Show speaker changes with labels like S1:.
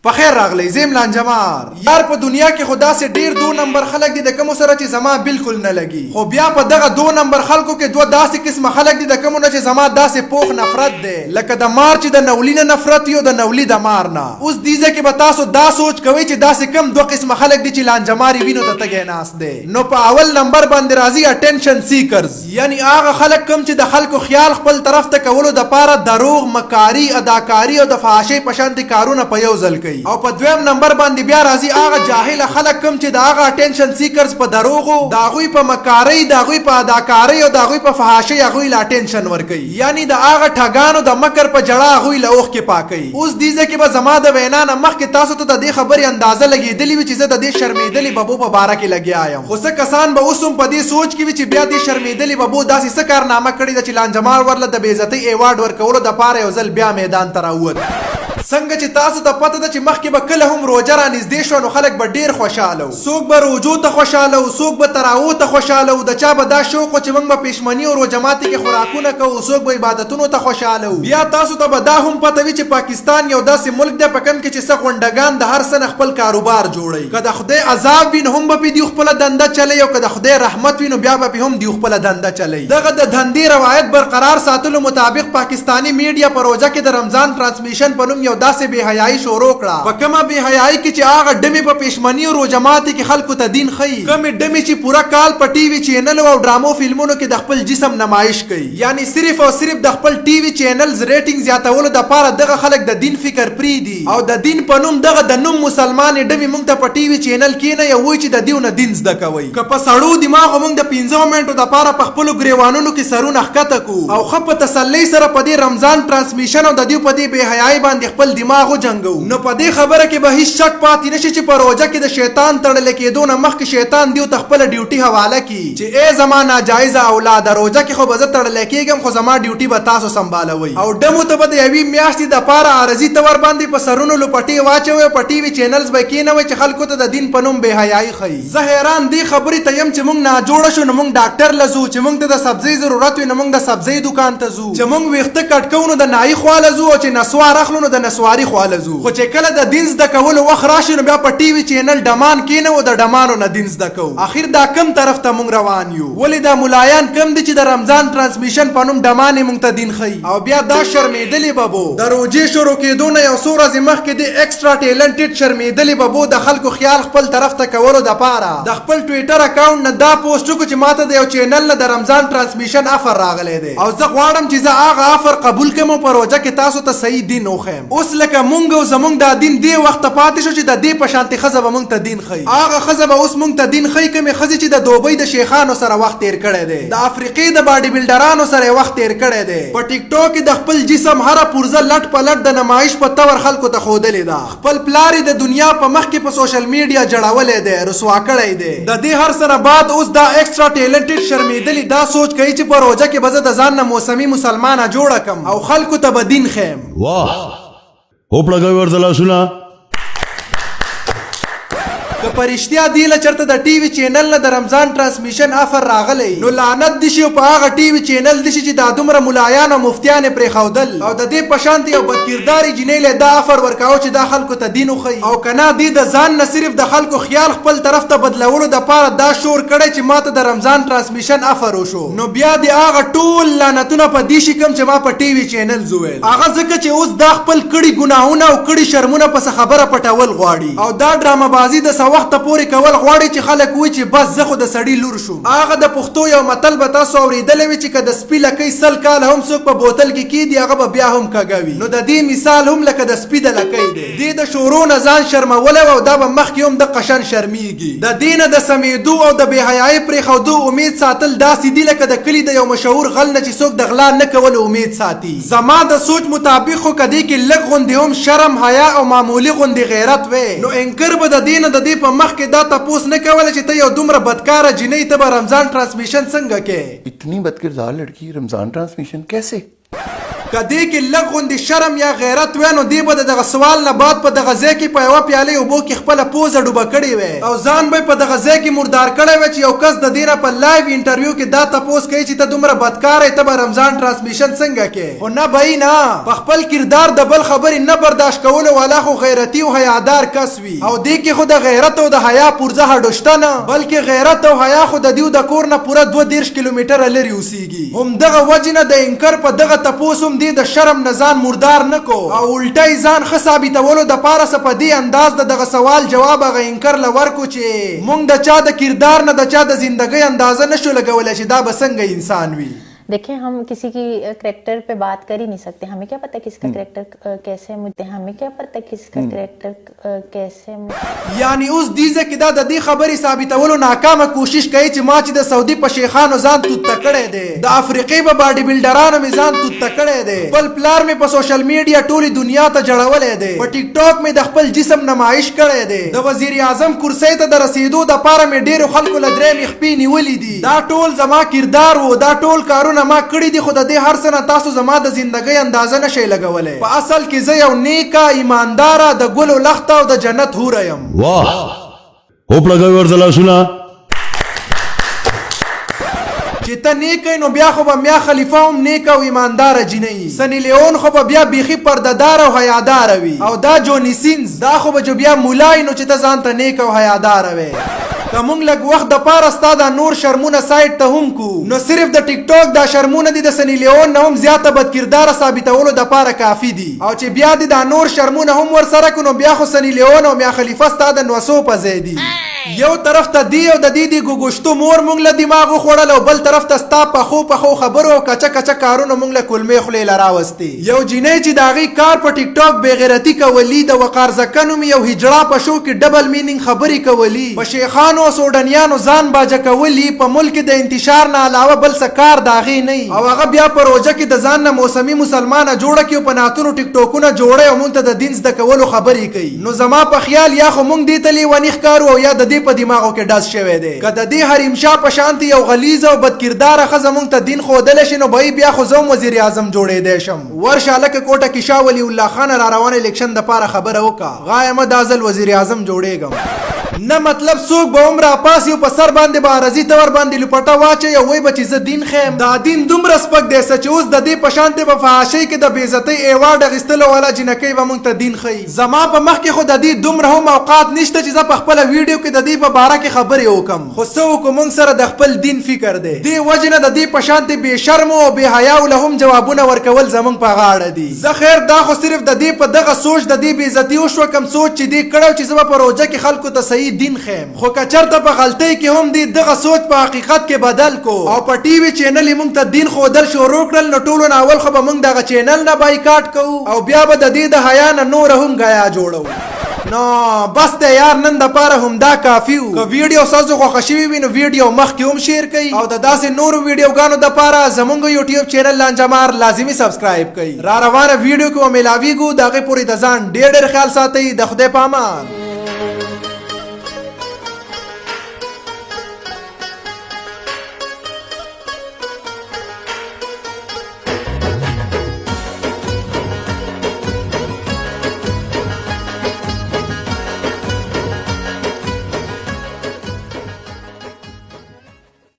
S1: په خیر راغلی زم لانجمار یار په دنیا کې خدا سے ډیر 2 نمبر خلک دي د کوم سره چې زما بالکل نه لګي خو بیا په دغه 2 نمبر خلکو کې دوه داسې قسمه خلک دي د کوم نه چې زما داسې پوخ نفرت ده لکه د مار چې د نولی نه نفرت یو د نولی د مار نه اوس دیزه کې به تاسو دا سوچ کوئ چې داسې کم دوه قسمه خلک دي چې لانجماري وینو ته تګي ناس ده نو په اول نمبر باندې راځي اټینشن سیکرز یعنی هغه خلک کم چې د خلکو خیال خپل طرف ته کولو د پاره دروغ مکاری اداکاری او د فحاشۍ په شان دي کارونه په یو ځل کوي او په دویم نمبر باندې بیا راځي هغه جاهل خلک کم چې د هغه اټینشن سیکرز په دروغو د هغوی په مکارۍ د هغوی په اداکارۍ او د هغوی په فحاشۍ هغوی له اټینشن ورکوي یعنی د هغه ټګانو د مکر په جړه هغوی له اوښ کې پاکوي اوس دیزه کې به زما د وینا نه مخکې تاسو ته د دې خبرې اندازه لګېدلې وي چې زه د دې شرمېدلې ببو په باره کې لګیا یم خو څه کسان به اوس هم په دې سوچ کې وي چې بیا دې شرمېدلې ببو داسې څه کارنامه کړې ده چې لانجمار ورله د بېعزتۍ ایوارډ ورکولو دپاره یو ځل بیا میدان ته راووت څنګه چې تاسو ته پته ده چې مخکې به کله هم روژه رانږدې شوه نو خلک به ډېر خوشحاله وو څوک به روژو ته خوشحاله وو څوک به تراوو ته خوشحاله وو د چا به دا شوق و چې موږ به پېشمني او روژه ماتي کې خوراکونه کوو څوک به عبادتونو ته خوشحاله وو بیا تاسو ته به دا هم پته وي چې پاکستان یو داسې ملک دی په کوم کې چې څه غونډګان د هر څه نه خپل کاروبار جوړوي که د خدای عذاب وي نو هم به پې دوی خپله دنده چلوي او که د خدای رحمت وي نو بیا به پې هم دوی خپله دنده چلوي دغه د دندې روایت برقرار ساتلو مطابق پاکستاني میډیا په روژه کې د رمضان ټرانسمیشن په نوم یو داسې بې حیایي شروع کړه په کومه بې حیایي کې چې هغه ډمې په پېشمني او روژه ماتي کې خلکو ته دین ښیي کومې ډمې چې پوره کال په ټي وي چینلو او ډرامو فلمونو کې د خپل جسم نمایش کوي یعنی صرف او صرف د خپل ټي وي چینلز ریټینګ زیاتولو دپاره دغه خلک د دین فکر پرېږدي او د دین په نوم دغه د نوم مسلمانې ډمې موږ ته په ټي وي چینل کښېنوي او وایي چې د دیو نه دین زده کوئ که په سړو دماغو موږ د 15 منټو دپاره په خپلو ګریوانونو کې سرونه ښکته کړو او ښه په تسلۍ سره په دې رمضان ټرانسمیشن او د دیو په دې بې حیایي باندې خپل دماغ وجنګو نو په دې خبره کې به هیڅ شک پاتې نشي چې په روژه کې د شیطان تړل کېدو نه مخکې شیطان دیو ته خپله ډیوټي حواله کړي چې ای زما ناجایزه اولاده روژه کې خو به زه تړلی کېږم خو زما ډیوټي به تاسو سنبالوئ او ډمو ته به د یوې میاشتې دپاره عارضي طور باندې په سرونو لپټې واچوئ او په ټي وي چینلز به کېنوئ چې خلکو ته د دین په نوم بې حیایي ښیي زه حیران دې خبرې ته یم چې موږ ناجوړه شو نو موږ ډاکټر له ځو چې موږ ته د سبزۍ ضرورت وي نو موږ د سبزۍ دکان ته ځو چې موږ ویښته کټ کوو نو د نایي خوا له ځو او چې نسوار اخلو نو د نسواري خوا له ځو خو چې کله د دین زده کولو وخت راشي نو بیا په ټي وي چینل ډمان کېنو او د ډمانو نه دین زده کوو اخر دا کم طرف ته موږ روان یو ولې دا ملایان کم دي چې د رمضان ټرانسمیشن په نوم ډمانې موږ ته دین ښیي او بیا دا شرمېدلې ببو د روژې شروع کېدو نه یو څو ورځې مخکې د ایکسټرا ټیلنټډ شرمېدلې ببو د خلکو خیال خپل طرف ته کولو دپاره د خپل ټویټر اکاونټ نه دا پوسټ وکړو چې ماته د یو چینل نه د رمضان ټرانسمیشن افر راغلی دی او زه غواړم چې زه هغه افر قبول کړم او په روژه کې تاسو ته صحیح دین وښیم اوس لکه موږ او زموږ دا دین دې وخت پاتې شو چې د دې په شانتې ښځه به موږ ته دین ښیي هغه ښځه به اوس موږ ته دین ښیي کومې ښځې چې د دوبۍ د شیخانو سره وخت تېر کړی دی د افریقې د باډي بلډرانو سره یې وخت تېر کړی دی په ټیک ټاک کې د خپل جسم هره پرزه لټ په لټ د نمایش په طور خلکو ته ښودلې ده خپل پلار یې د دنیا په مخ کې په سوشل میډیا جړولی دی رسوا کړی دی د دې هر سره بعد اوس دا ایکسټرا ټیلنټډ شرمېدلي دا سوچ کوي چې په روژه کې به زه د ځان نه موسمي مسلمانه جوړه کړم او خلکو ته به دین ښیم
S2: واه هوپړه کوي ورته لاسونه
S1: که په رښتیا دی له چېرته د ټي وي چینل نه د رمضان ټرانسمیشن افر راغلی نو لعنت دي شي او په هغه ټي وي چینل دي شي چې دا دومره ملایان او مفتیان یې پرېښودل او د دې په شانتې یو بدکردارې جینۍ له دا افر ورکاوه چې دا خلکو ته دین وښیي او که نه دې د ځان نه صرف د خلکو خیال خپل طرف ته بدلولو دپاره دا شور کړی چې ما ته د رمضان ټرانسمیشن افر وشو نو بیا دې هغه ټول لعنتونه په دې شي کوم چې ما په ټي وي چینلز وویل هغه ځکه چې اوس دا خپل کړي ګناهونه او کړي شرمونه په څه خبره پټول غواړي او دا ډرامه بازي د څه وخته پورې کول غواړي چې خلک وایي چې بس زه خو د سړي لور شوم هغه د پښتو یو متل به تاسو اورېدلی وي چې که د سپي لکۍ 100 کاله هم څوک په بوتل کې کېږدي هغه به بیا هم کږه وي نو د دې مثال هم لکه د سپي د لکۍ دی دې د شورو نه ځان شرمولی و او دا به مخکې هم د قشن شرمیږي د دې نه د سمېدو او د بې حیایي پرېښودو امید ساتل داسې دي لکه د کلي د یو مشهور غل نه چې څوک د غلا نه کولو امید ساتي زما د سوچ مطابق خو که دې کې لږ غوندې هم شرم حیا او معمولي غوندې غیرت وی نو انکر به د دې نه د دې په مخ کې دا تپوس نه کوله چې ته یو دومره بدکاره جینۍ ته به رمضان ټرانسمیشن څنګه کې
S3: इतनी बदकिरदार लड़की रमजान ट्रांसमिशन कैसे
S1: کدی کې لږ غوندې شرم یا غیرت وای نو دی به دغه سوال نه بعد په دغه ځای کې په یوه پیالې اوبو کې خپله پوزه ډوبه کړې وای او ځان به په دغه ځای کې مردار کړی وای چې یو کس د دې نه په لایو انټرویو کې دا تپوس کوي چې ته دومره بدکاره یې ته به رمضان ټرانسمیشن څنګه کې خو نه به نه په خپل کردار د بل خبرې نه برداشت کولو والا خو غیرتي او حیادار کس وي او دې کې خو د غیرت او د حیا پرزه هډو شته نه بلکې غیرت او حیا خو د دیو د کور نه پوره 22 کیلومتره لرې اوسېږي همدغه وجې نه د انکر په دغه تپوس هم دې د شرم نه ځان مردار نه کو او الټی ځان ښه ثابتولو دپاره څه په دې انداز د دغه سوال جواب هغه انکر له ورکو چې موږ د چا د کردار نه د چا د زندګۍ اندازه نشو لګولی چې دا به څنګه انسان وي
S3: देखिए हम किसी की करेक्टर पे बात कर ही नहीं सकते हमें क्या पता किसका करेक्टर कैसे मुद्दे हमें क्या पता किसका करेक्टर कैसे
S1: یعنی اوس دیزه کې دا د دې خبرې ثابتولو ناکامه کوشش کوي چې ما چې د سعودي په شیخانو ځان توته کړی دی د افریقې په باډي بلډرانو مې ځان توته کړی دی خپل پلار مې په سوشل میډیا ټولې دنیا ته جړولی دی په ټیک ټاک مې د خپل جسم نمایش کړی دی د وزیر اعظم کرسۍ ته د رسیدو دپاره مې ډېرو خلکو له درې مخپې نیولي دي دا ټول زما کردار و دا ټول کارونه ما کړی دي خو د دې هر څه نه تاسو زما د زندګۍ اندازه نشئ لګولی په اصل کې زه یو نیکه ایمانداره د ګلو لخته او د جنت هوره یم
S2: वाह होप लगाओ ورته لاسونه
S1: چې ته نیک نو بیا خو به میا خلیفه هم نیک او ایمانداره جینۍ سنی لیون خو به بیا بیخي پردهدار او حیاداره وي او دا جونی سینز دا خو به جو بیا مولای نو چې ته ځان ته نیک او حیاداره وي که مونږ لږ وخت دپاره ستا دا نور شرمونه سایډ ته هم کو نو صرف د ټیک ټاک دا شرمونه دي د سنی لیون نه هم زیاته بدکرداره ثابتولو دپاره کافي دي او چې بیا دې دا نور شرمونه هم ورسره کو نو بیا خو سنی لیون او میا خلیفه ستا د نوسو په ځای دي یو طرف ته دی او د دې د ګوګشتو مور مونږ له دماغ وخوړل او بل طرف ته ستا پخو خبرو او کچه کچه کارونه مونږ له کلمې خولې له راوستې یو جینۍ چې د هغې کار په ټیک ټاک بېغیرتي کولی د وقار زکن نوم یو هجړه په شو کې ډبل مینینګ خبرې کولی په شیخانو او سوډنیانو ځان باجه کولی په ملک د انتشار نه علاوه بل څه کار د هغې نه او هغه بیا په روژه کې د ځان نه موسمي مسلمانه جوړه کړي او په نعتونو ټیک ټاکونه جوړی او مونږ ته د دین زده کولو خبرې کوي نو زما په خیال یا خو مونږ دې ته لیوني ښکارو او یا د دې په دماغو کې ډز شوی دی که د دې حریم شاه په شانتې یو غلیظه او بدکرداره ښځه مونږ ته دین ښودلی شي نو به بیا خو زه هم وزیر اعظم جوړېدی شم ورشه هلکه کوټه کې شاه ولی الله خان را روان الیکشن دپاره خبره وکړه غایمه دا ځل وزیر اعظم جوړېږم نه مطلب څوک به هم راپاسي او په سر باندې به عرضي تور باندې لپټه واچوي او وایي به چې زه دین ښیم دا دین دومره سپک دی چې اوس د دې په شانتې په فحاشۍ کې د بېعزتۍ ایوارډ اخیستلو والا جینکۍ به مونږ ته دین ښیي زما په مخ کې خو د دې دومره هم اوقات نشته چې زه په خپله ویډیو کې د دې په باره کې خبرې وکړم خو څه وکړو مونږ سره د خپل دین فکر دی دې وجې نه د دې په شانتې بې شرمو او بې حیاو له هم جوابونه ورکول زمونږ په غاړه دي زه خیر دا خو صرف د دې په دغه سوچ د دې بېعزتي وشوه کوم سوچ چې دې کړی چې زه به په روژه کې خلکو ته صحیح دین ښیم خو که چېرته په غلطۍ کې هم دې دغه سوچ په حقیقت کې بدل کو او په ټي وي چینل یې مونږ ته دین ښودل شروع کړل نو ټولو نه اول خو به مونږ دغه چینل نه بایکاټ کوو او بیا به د دې د حیا نه نوره هم ګیا جوړو نو بس دی یار نن دپاره همدا کافي و که ویډیو ستاسو خوښه شوي وي نو ویډیو مخکې هم شیر کړئ او د داسې نورو ویډیوګانو دپاره زموږ یوټیوب چینل لانجمار لازمي سبسکرایب کړئ را روانه ویډیو کې به میلاویږو د هغې پورې د ځان ډېر ډېر خیال ساتئ د خدای په امان